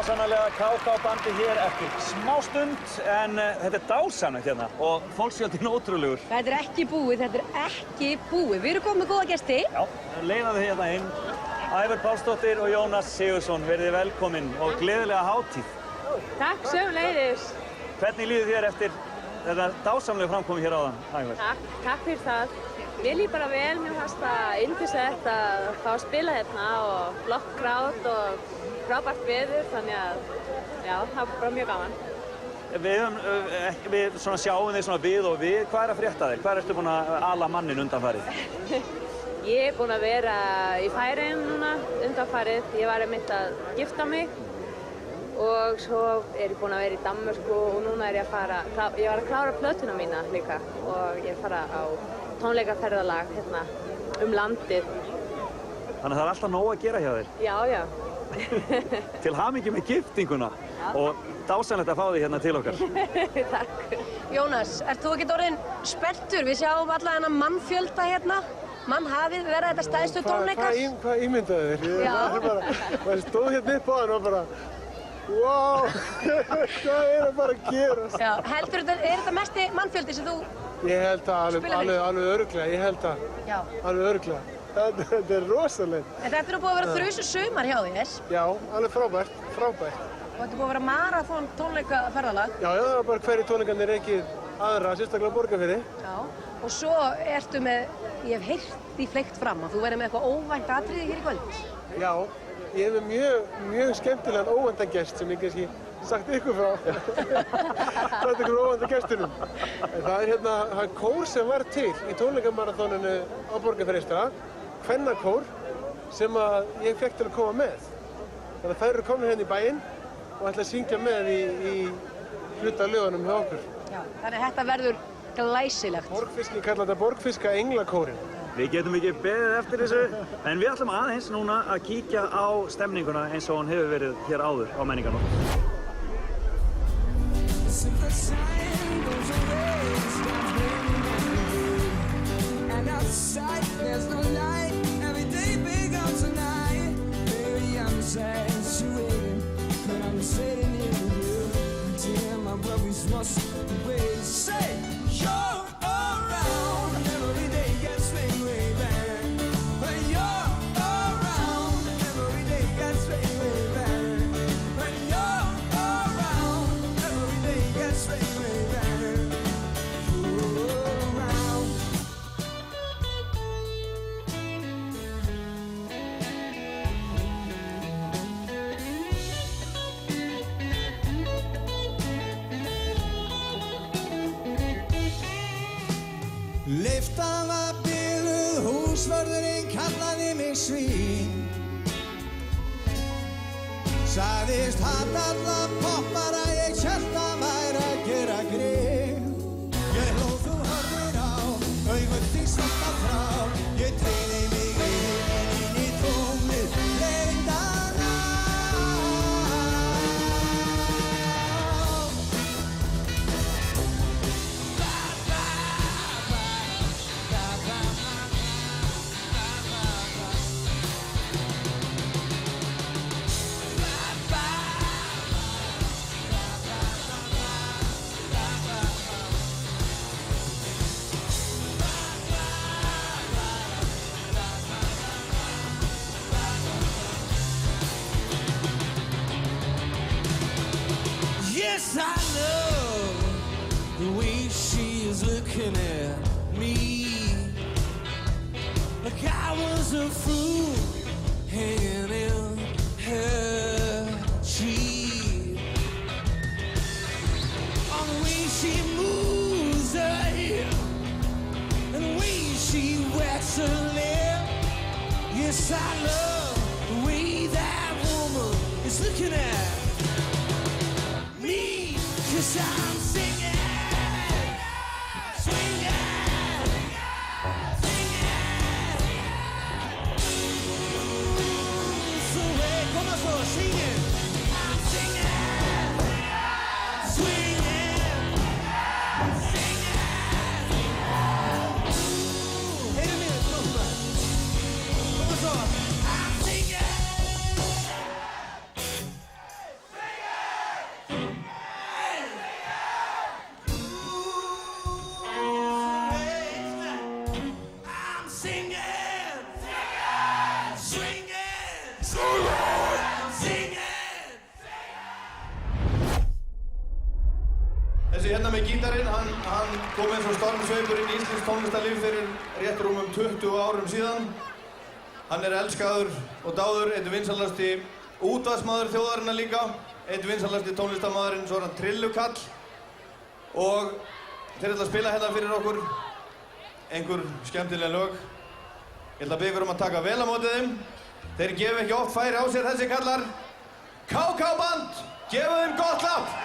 sannarlega KK-bandið hér eftir smá stund, en þetta er dásamlegt hérna og fólksfjöldinn ótrúlegur. Þetta er ekki búið, Við erum komið með góða gesti. Já, leiðaðu hérna inn. Ævar Pálsdóttir og Jónas Sigurðsson, verið velkomin og gleðilega hátíð. Takk sömuleiðis. Hvernig líður þér eftir þetta dásamlega framkomi hér áðan, Ævar? Takk fyrir það. Mér líður bara vel, mér fannst það yndislegt að fá að spila hérna og flott krát og frábært veður, þannig að já, það var bara mjög gaman. Við svona sjáum þig svona við og við. Hvað er að frétta þig? Hvað ertu búin að ala mannin undanfarið? Ég er búin að vera í Færeyjum núna undanfarið. Ég var einmitt að gifta mig og svo er ég búin að vera í Danmörku og núna er ég var að klára plötuna mína líka og ég er að fara á tónleikaferðalag hérna landið. Þannig að það er alltaf nóg að gera hjá þér? Já, já. Til hamingju með giftinguna og dásamlegt að fá þig hérna til okkar. Takk. Jónas, ert þú ekkert orðinn spenntur? Við sjáum alla þennan mannfjölda hérna. Mannhafið, verða þetta stærstu tónleikar? Hvað ímyndaðu þér? Maður stóð hérna upp á hann og bara wow, hvað er að bara að gerast? Já, heldur þetta mesti mannfjöldi sem þú Ég held að alveg örugglega, ég held að alveg örugglega. Þetta er rosalegt. En þetta er búið að vera þrjusu sumar hjá þér? Já, alveg frábært. Og þetta er búið að vera maraþon tónleikaferðalag? Já, það er bara hverju tónleikarnir ekið aðra, sérstaklega Borgarfirði. Já, og svo ertu með, ég hef heyrt því fleygt fram að þú verður með eitthvað óvænt atriði hér í kvöld. Já, ég hef með mjög skemmtilegan óvæntan gest sem ég kannski sagt ykkur frá. Sagt ykkur óvæntan gestunum. En það er það er kór sem var til í tónleikamarathoninu á Borgarfirði, kvennakór sem ég fekk til að koma með. Þannig að þær eru komnir hérna í bæinn og ætla að syngja með í hluta af lögunum hjá okkur. Já, þannig að þetta verður glæsilegt. Ég kalla þetta Borgfiska englakórin. Við getum ekki beðið eftir þessu, en við ætlum aðeins núna að kíkja á stemninguna eins og hún hefur verið hér áður á Menningarnótt. Lyftan var biluð, húsvörðurinn kallaði mig svín. Sagðist hata alla poppara, ég hélt að væri að gera grín. Ég hló, þú horfir á, augun þín svarta frá. Ég teygði mig inn í tómið, leitað á. Yes, I love the way she is looking at me. Like I was a fool hanging in her tree. On the way she moves her hair and the way she wets her lip. Yes, I love the way that woman is looking at me, 'cause I'm singing, swinging, singing. So hey, come on, so singing. I'm singing, swinging, singing. Hey, a minute, come on. Come on, so I'm singing. kom eins og stormsveipur inn í íslenskt tónlistarlíf fyrir rétt rúmum 20 árum síðan. Hann elskaður og dáður, einn vinsalasti útvarpsmaður þjóðarinnar líka, einn vinsalasti tónlistarmaðurinn, svo hann Trillukall. Og þeir ætla að spila hérna fyrir okkur einhver skemmtileg lög. Ég ætla að biðja ykkur að taka vel á móti þeim. Þeir gefa ekki oft færi á sér þessi kallar. KK Band, gefa þeim gott klapp!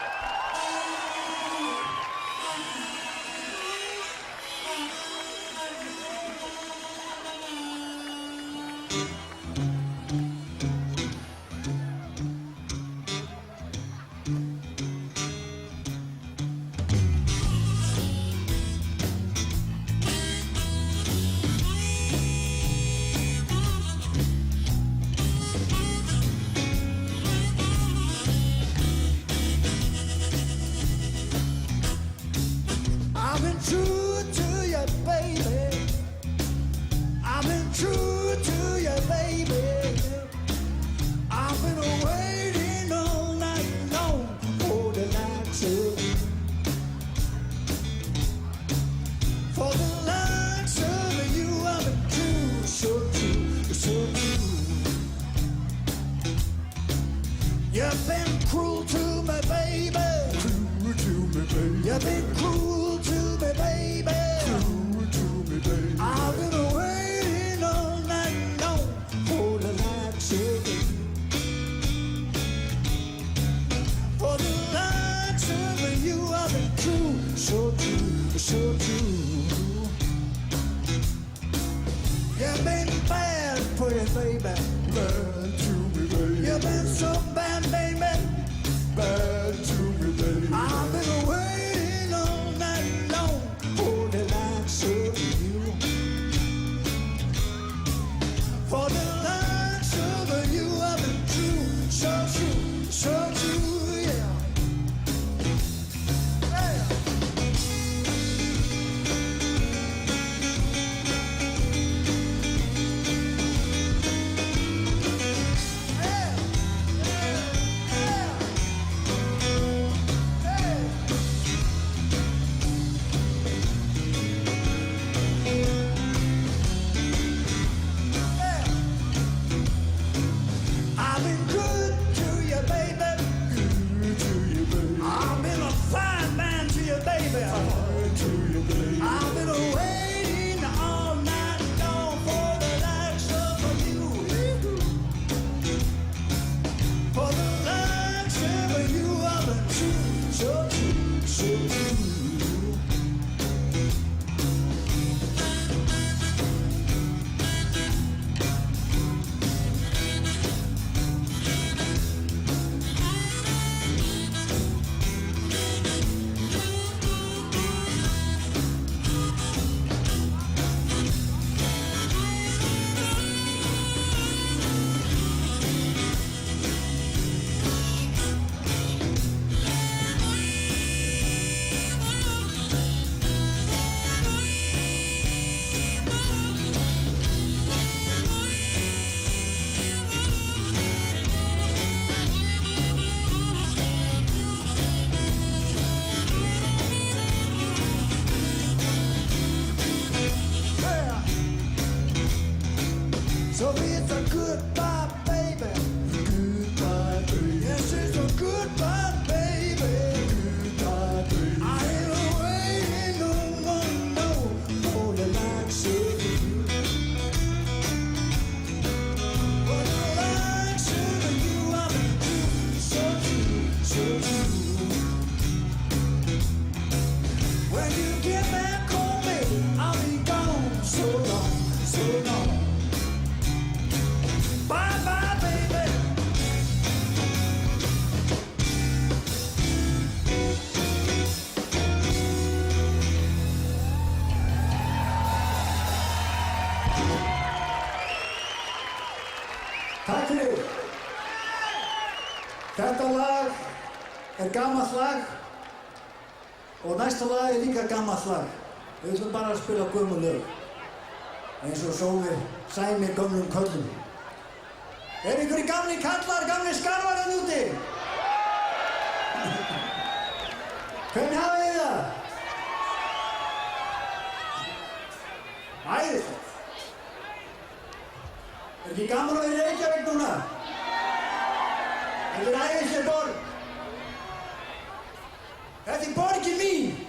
Takk fyrir. Þetta lag gammalt lag og næsta lag líka gammalt lag. Við ætlum bara að spila gömul lög eins og sófir sæmir gömlum köllum. Einhverjir gamli kallar, gamli skarvar hérna úti? Hvernig hafið þið það? Æðislegt. Er ekki gaman að vera í Reykjavík núna? Þetta er æðisleg borg. Þetta er borgin mín.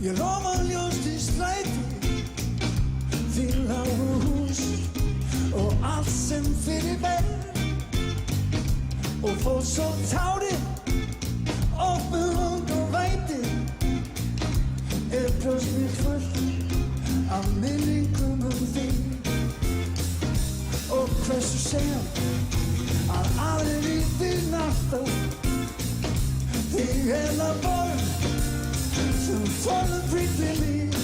Ég lofa ljóst í stræti, þín lágu hús og allt sem fyrir ber og fór svo tárið oft með lund og væti brjóst mitt fullt af minningum þig og hversu segja að aðrir í þín alltaf þig borg sem forðum brýttir líf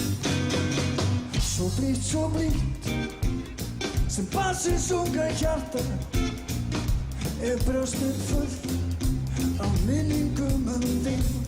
svo blítt sem bassins unga hjarta brjóst mitt fullt af minningum þig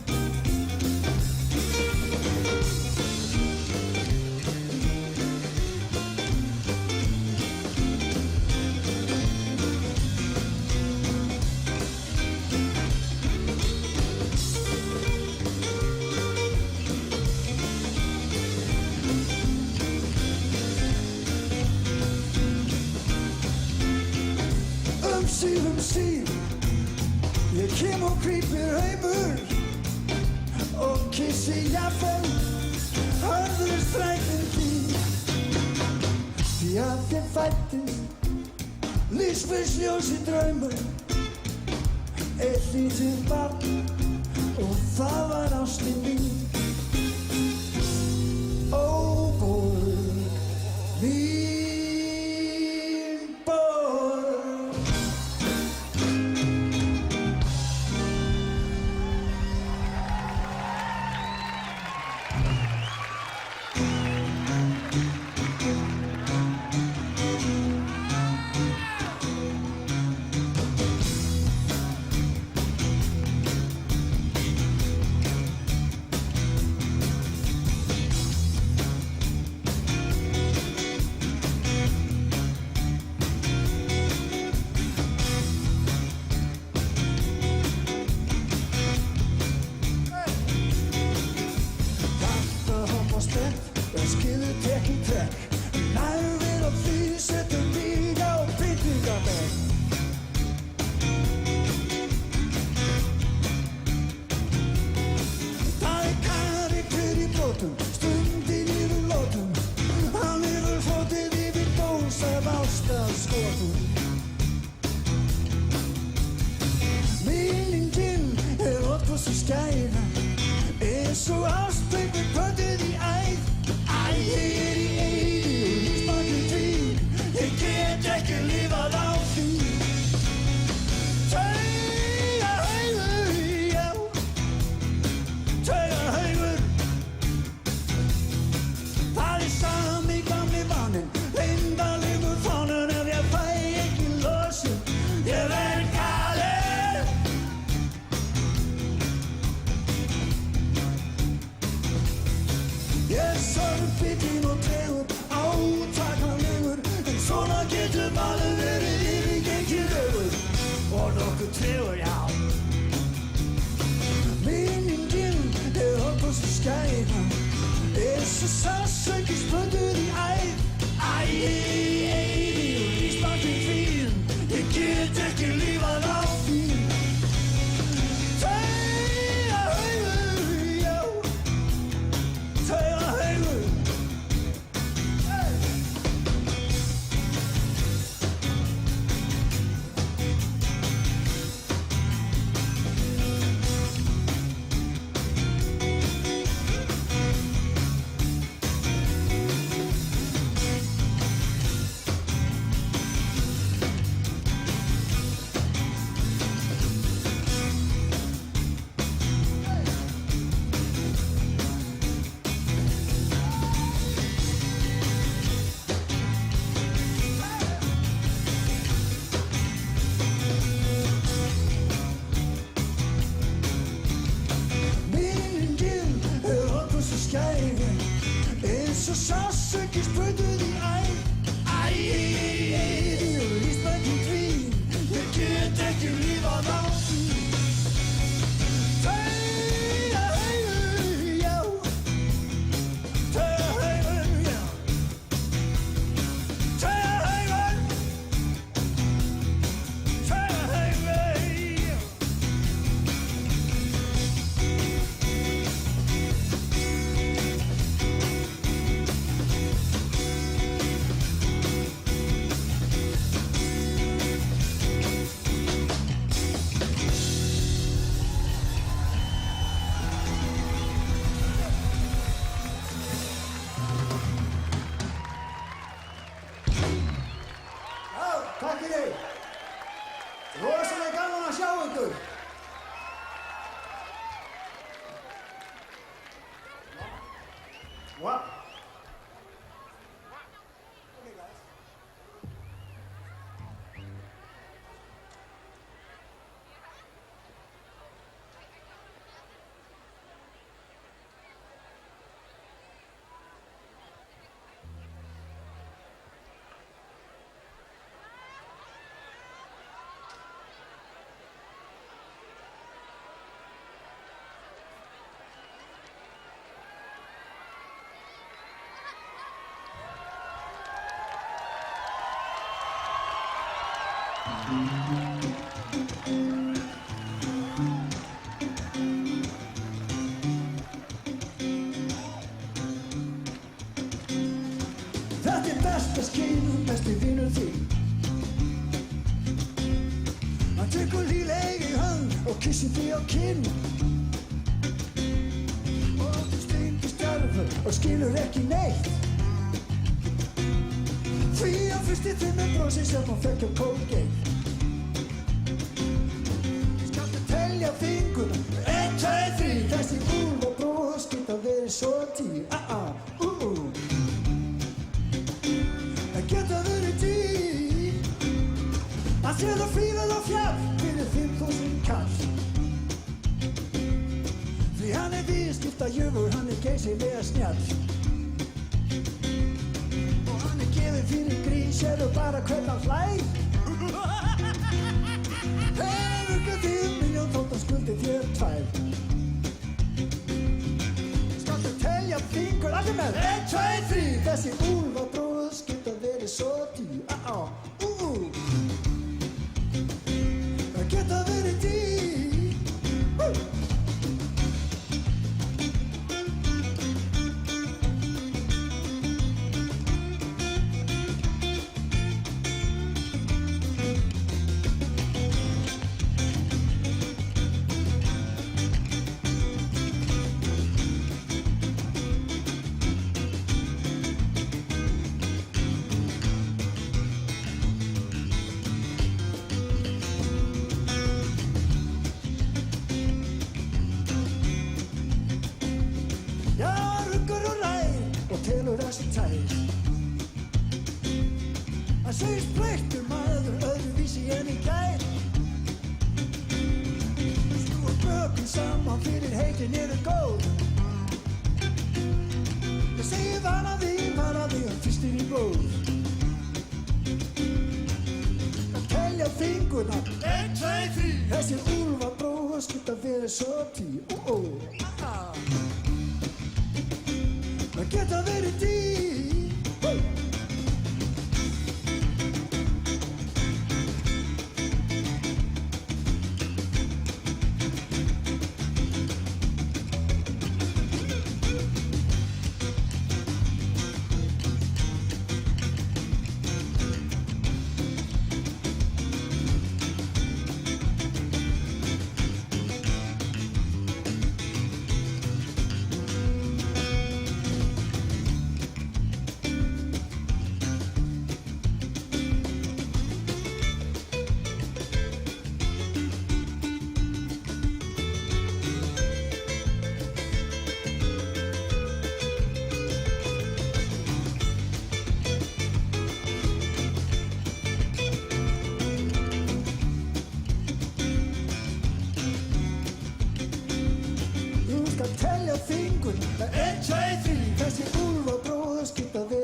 síð ég kem og krýpir heimur og kissi jafnvel hörður strætin þín því að þér fæddist lífsbyrðsljósi draumur eitt lítið barn og það var ástin mín ó borg mín Sársauki sprautuð í æð. Þið eru Ísbaki dvín, ég get ekki lifað á því. Tauga heigur, já. Tauga heigur, já. Tauga heigur. Tauga heigur, já. Takk fyrir. Rosalega gaman að sjá ykkur. Wow. Okay, guys. Þetta besta skinn, besti vinur þín. Hann tekur hlýlega í hönd og kyssir þig á kinn. Og þú stingur stjörfur og skilur ekki neitt. Því að fyrsti þinn brosi sem hann fekk á Colgate. Skaltu telja fingurna, 1, 2, 3. Þessi úlf og bros geta verið svo tíu. Það geta verið dýr að séð og fríðað á fjall fyrir 5.000 kall. Því hann viðskiptajöfur, hann geysilega snjall. Og hann gefinn fyrir grín, sérðu bara hvern hann hlær. Hefur gæti 1 milljón þótt hann skuldi þér 2. Skaltu telja fingur, allir með 1, 2, 3. Þessi úlfabróðs geta verið svo tíu. Það geta verið dýr. Telur þessi tær. Hann segist breyttur maður öðruvísi en í gær. Snúa bökum saman fyrir heitin eru góð. Ég segi vanaði fyrstir í blóð. Að telja fingurna, 1, 2, 3. Þessi úlfabróðs geta verið svo tíu. Það geta verið dýr.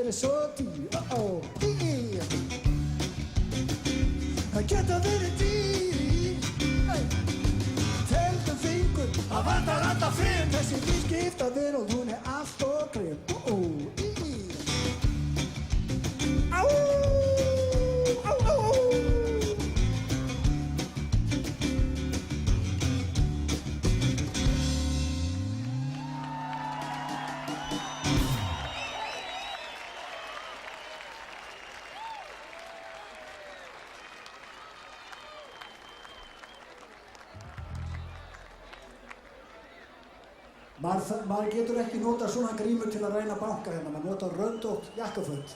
verið svo dýr, það geta verið dýr, teldu fingur, það vantar alltaf frem, þessi nýskipta veröld, hún allt og grim, Á, á, á, á. Maður getur ekki nota svona grímur til að ræna banka hérna, maður notar röndótt jakkaföt.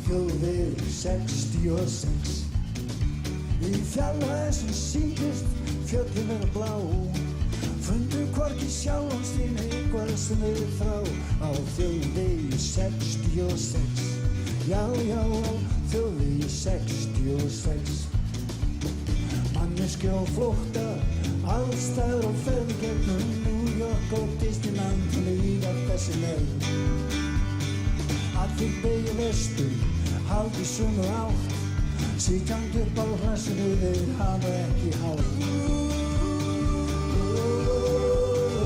Þjóðvegur 66 Í fjarlæði sem sýndist fjöllin vera blá Fundu hvorki sjálfan sín eitthvað sem frá Á þjóðvegi 66 Já, já, á þjóðvegi 66 Manneskja á flótta alls staðar á ferð gegnum New York og Disneyland Hún líka þessi leið Allir beygja vestur, haldi sömu átt Sitjandi upp á hrassinu þeir hafa ekki hátt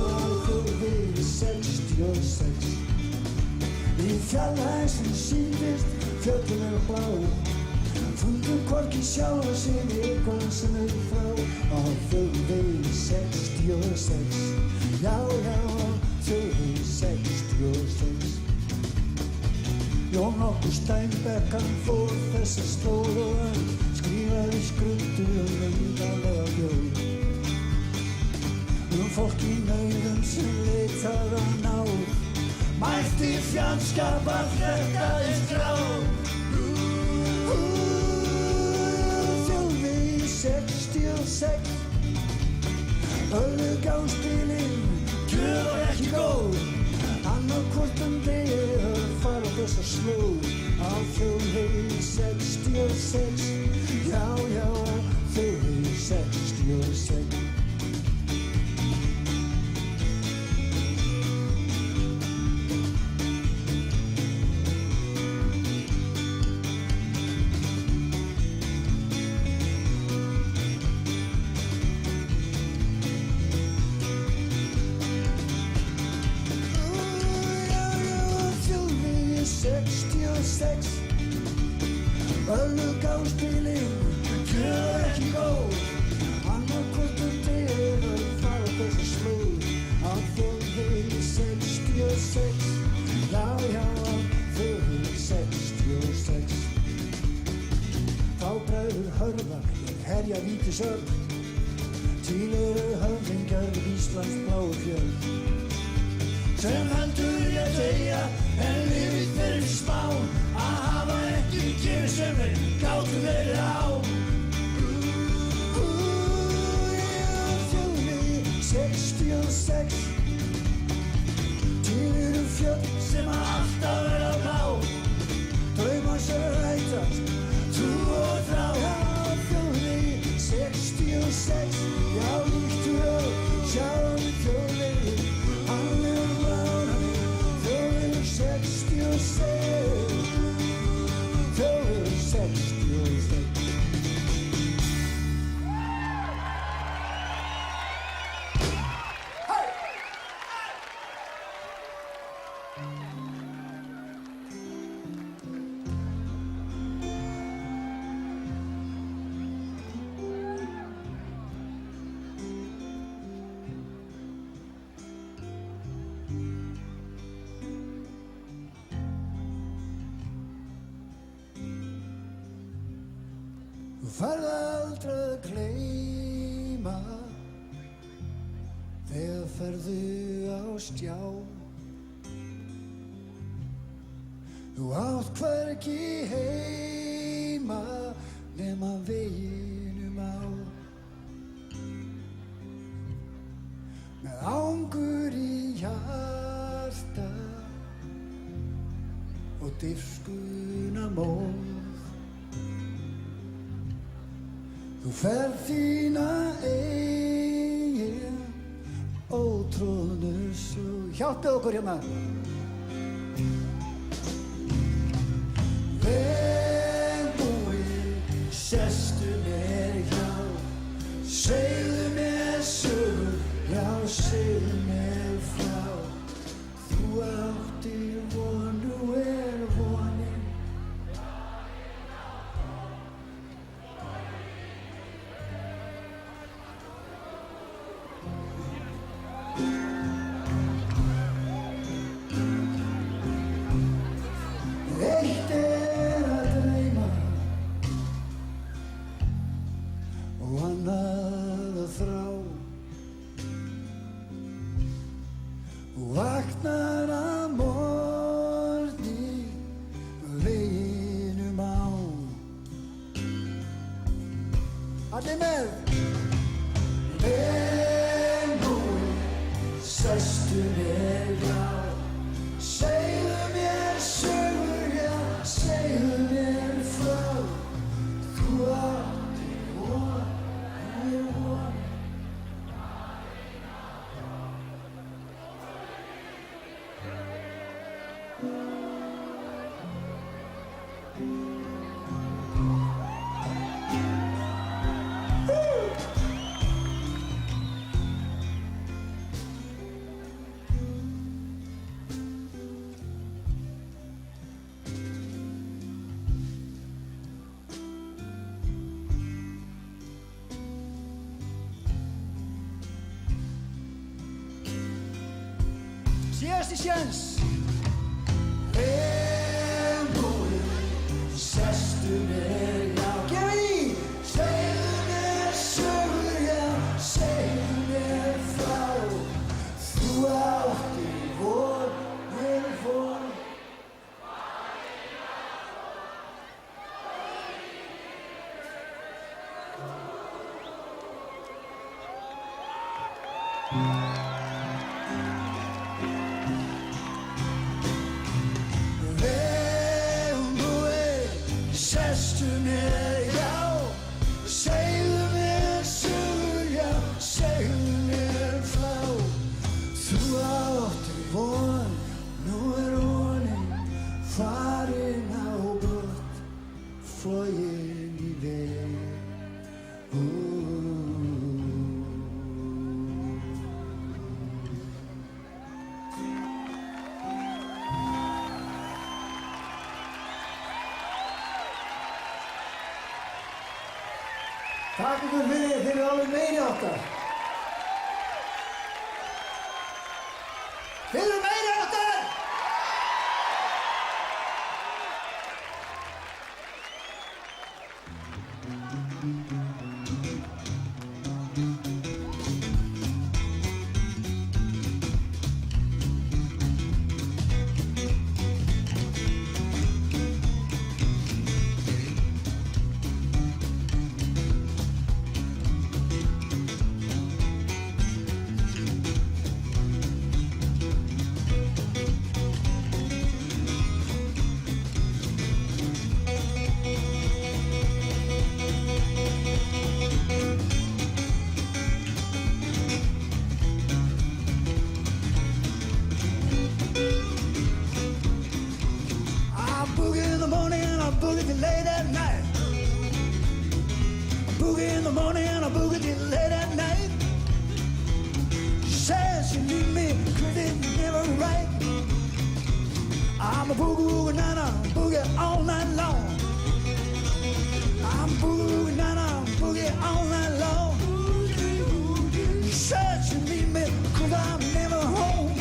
Á þjóðvegi 66 Í fjarlæði sem sýndist fjöllin eru blá Fundu hvorki sjálfa sig eitthvað sem frá Á þjóðvegi 66 Já, já, á þjóðvegi 66 Jón Okkur Steinbeck, hann fór þessa slóð og hann skrifaði skruddu undarlega ljóð. Fólk í nauðum sem leitaði að náð, mætti fjandskapar frekkaði skráð. Þjóðvegi 66, öðrugáspilin, kjör og ekki góð. Annarkvort degi að fara á þessa slóð Á þjóðvegi 66 Já, já, á þjóðvegi 66 Öðrugáspilin, kjör ekki góð Annarkvort degi að fara á þessa slóð Á þjóðvegi 66 Já, já, á þjóðvegi 66 Þá bregður hörðar, herja Vítisörn Til eru höfðingjar Íslands bláu fjöld Sem heldur ég deyja en lifið fyrir smá Að hafa ekki gefið sem þeir gátu verið á Þjóðvegi 66 Til eru fjöll sem alltaf verða blá Draumar sem rætast, trú og þrá Þjóðvegi 66 Já, líktu á, sjáum þjóðvegi Hann er blár, þjóðvegi 66 Þjóðvegi 66 Þú færð aldrei að gleyma Þegar ferðu á stjá Þú átt hvergi heima nema veginum á Með hangur í hjarta og dirfskuna móð. Þú ferð þína eigin ótrúðu sögu. Hjálpið okkur hérna. Vegmói, sestu mér hjá, segðu mér sögur, já, segðu mér frá. Þú áttir von, nú vonin. Eitt að dreyma og annað að þrá og vaknar að morgni veginum á. Allir með! Vegmói, sestu mér hjá, segðu mér sögur, já, segðu mér frá. Þú áttir von, von. Síðasti séns. Vegmói, sestu mér hjá, gefið í! Segðu mér sögur, já, segðu mér frá. Þú áttir von, von. Vegmói, sestu mér hjá, segðu mér sögur, já, segðu mér frá. Þú áttir von, nú vonin farin á brott, flogin í veg. Takk ykkur fyrir, þeir eru alveg meiri áttar. Þeir eru meiri áttar! boogie till late at night. I boogie in the morning and I boogie till late at night. She says she need me, cause it's never right. I'm a boogie woogie nana, boogie all night long. I'm a boogie woogie nana, boogie all night long. She says she need me, cause I'm never home.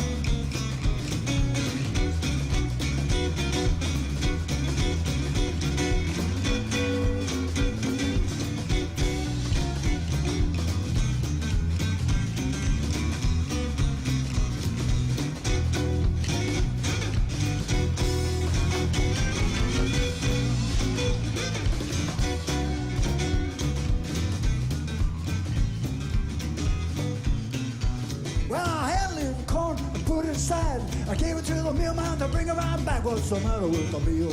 Well, I put it aside. I gave it to the mailman to bring it right back. What's the matter with the meal?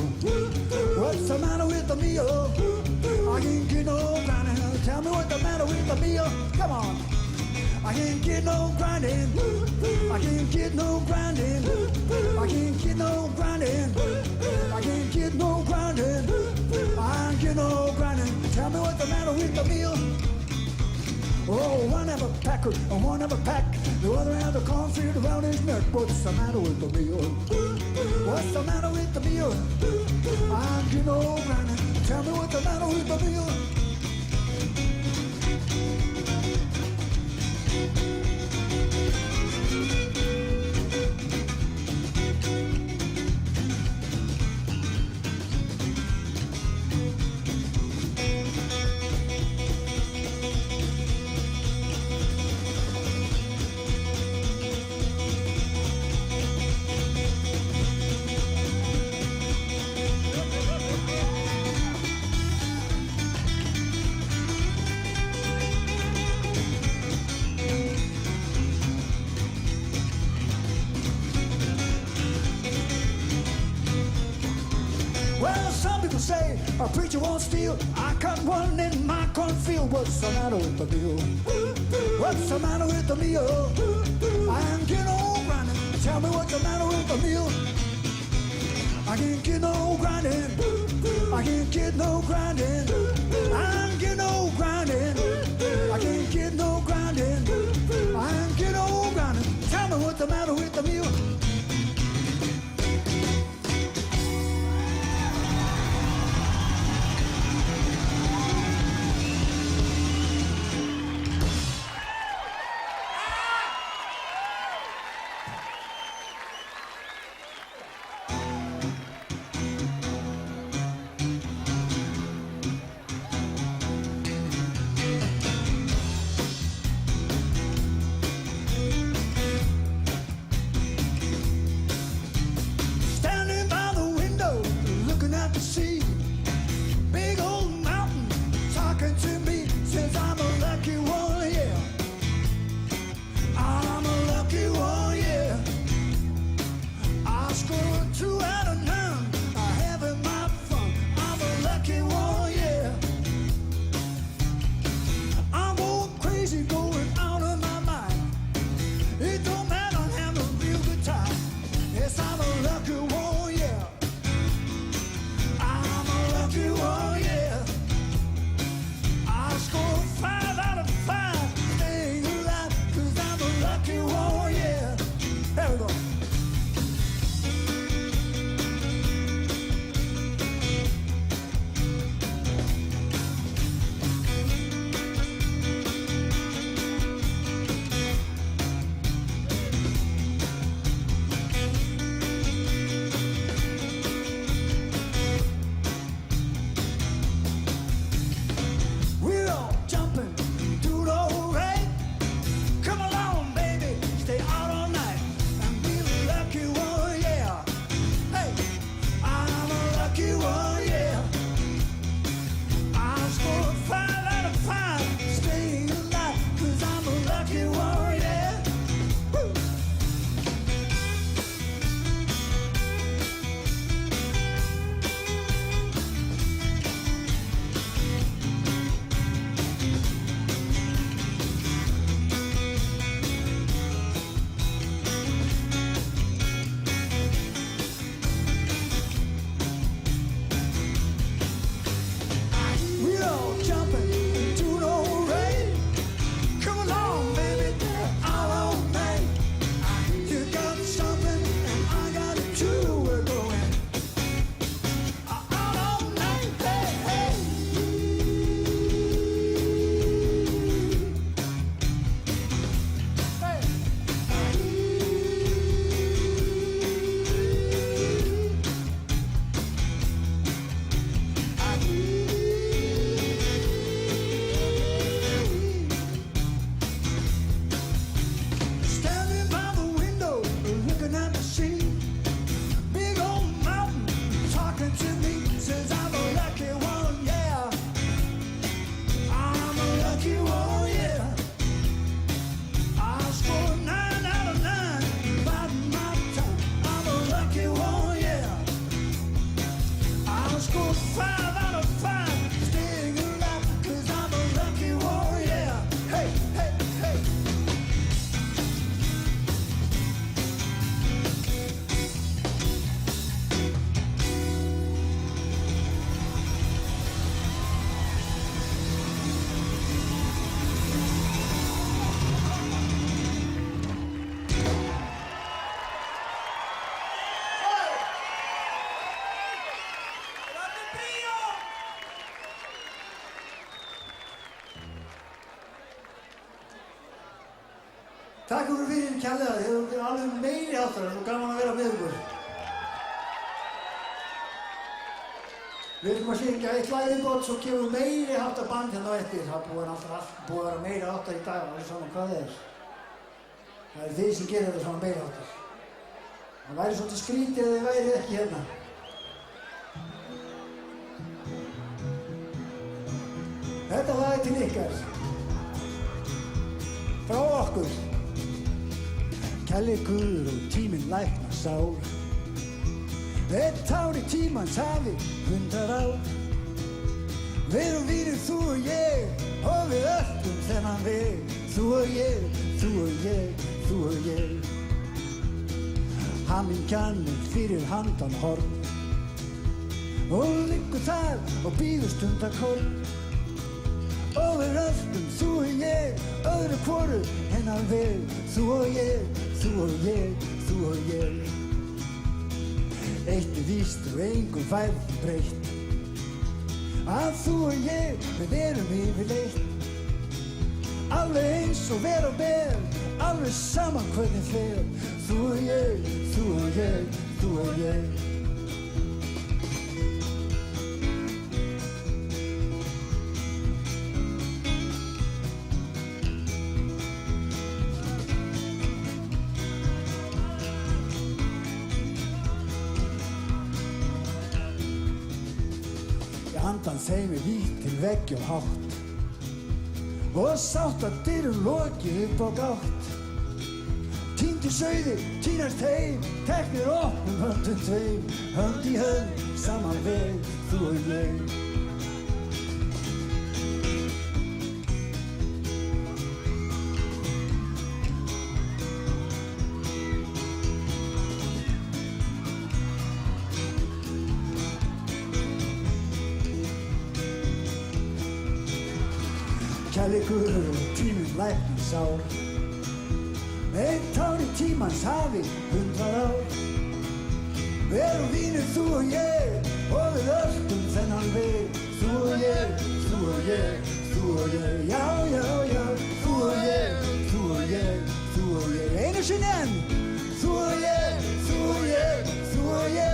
What's the matter with the meal? I can't get no grinding. Tell me what's the matter with the meal. Come on. I can't get no grinding. I can't get no grinding. I can't get no grinding. I can't get no grinding. I can't get no grinding. Tell me what's the matter with the meal. Oh, one have a packer and one have a pack. The other have the cornfield around his neck. What's the matter with the meal? What's the matter with the meal? I can't get no grinding. Tell me what's the matter with the meal. Say a preacher won't steal. I cut one in my cornfield. What's the matter with the meal? What's the matter with the meal? I ain't get no grinding. Tell me what's the matter with the meal? I can't get no grinding. I can't get no grinding. I ain't get no grinding. I can't get no grinding. I ain't get no grinding. Tell me what's the matter with the meal? Takk fyrir kærlega, þið hefur verið alveg meiri áttar og gaman að vera með ykkur. Við ætlum að syngja eitt lag viðbót, svo kemur meiri áttar band hérna á eftir. Það búið að vera meiri áttar í dag, alveg saman hvað það er. Það er þið sem gerir þetta svona meiri áttar. Það væri svolítið skrítið ef þið værið ekki hérna. Þetta lag er til ykkar. Frá okkur. Kærleikur og tíminn læknar sár. Eitt ár í tímans hafi 100 ár. Við erum vinir, þú og ég, og við öllum þennan veg. Þú og ég, þú og ég, þú og ég. Hamingjan er fyrir handan horn og liggur þar og bíður stundarkorn. Og við öllum, þú og ég, öðru hvoru hennar veg. Þú og ég, þú og ég, þú og ég. Eitt er víst og engum færð breytt, að þú og ég, við erum yfirleitt alveg eins og ver og ber, alveg saman hvernig fer. Þú og ég, þú og ég, þú og ég. Handan þeim er vítt til veggi og hátt og sátt að dyrum lokið upp á gátt. Týndir sauðir týnast heim, teknir opnum höndum tveim, hönd í hönd, saman veg, þú og ég. Kærleikur og tíminn læknar sár. Eitt ár í tímans hafi 100 ár. Við erum vinir, þú og ég, og við öllum þennan veg. Þú og ég, þú og ég, þú og ég. Já, já, já, þú og ég, þú og ég, þú og ég. Einu sinni enn. Þú og ég, þú og ég, þú og ég.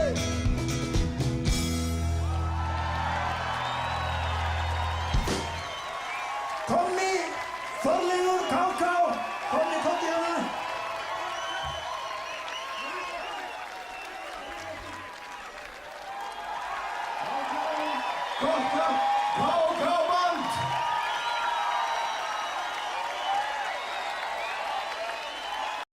Tommi, Þorleifur, Káká, komið hérna. Káká,